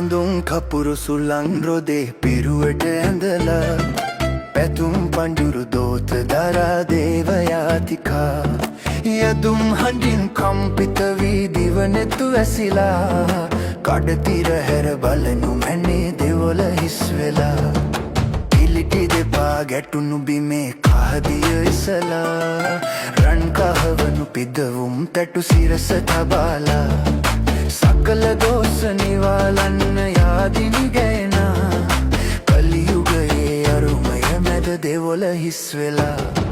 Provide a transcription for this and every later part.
සඳුන් කපුරු සුළං රොදේ පිරුවට ඇඳලා පැතුම් පඬුරු දෝත දරා දේවයාතිකා යදුම් හඬින් කම්පිත වී දිවනෙතු ඇසිලා කඩතිර හැර බලනු මැනේ දෙවොල හිස් වෙලා පිලිටි දෙපා ගැටුණු බිමේ කහදිය ඉසලා රන් කහවනු පිදවුම් තැටු සිරස තබාලා සකල දෝෂ නිවාලන්න යාදිනි ගැයනා කලියුගයේ අරුමය මැද දෙවොල හිස් වෙලා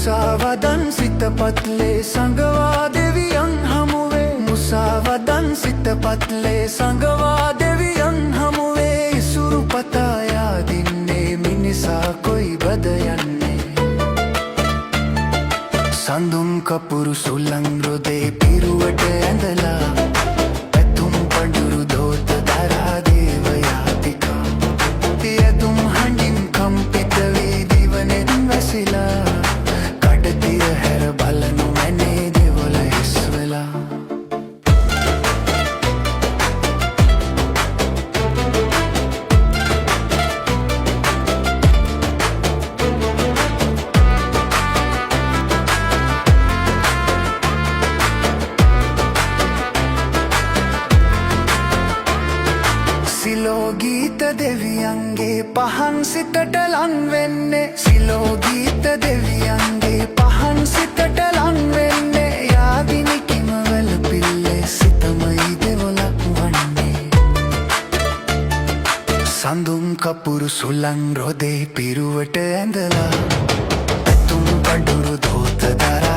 මුසාවදන් සිත පත්ලේ සඟවා දෙවියන් හමුවේ මුසාවදන් සිත පත්ලේ සඟවා දෙවියන් හමුවේ ඉසුරු පතා යාදින්නේ මිනිසා කොයි බද යන්නේ සඳුන් කපුරු සුළං රොදේ පිරුවට ඇඳලා පැතුම් පඬුරු දෝත දරා දේවයාතිකා යදුම් හඬින් කම්පිත වී දිවනෙන් වැසිලා සිලෝගීත දෙවියන්ගේ පහන් සිතට ලං වෙන්නේ සිලෝගීත දෙවියන්ගේ පහන් සිතට ලං වෙන්නේ යාදිනි කිමවල පිල්ලේ සිතමයි දෙවොලක් වන්නේ සඳුන් කපුරු සුළං රොදේ පිරුවට ඇඳලා පැතුම් පඬුරු දෝත දරා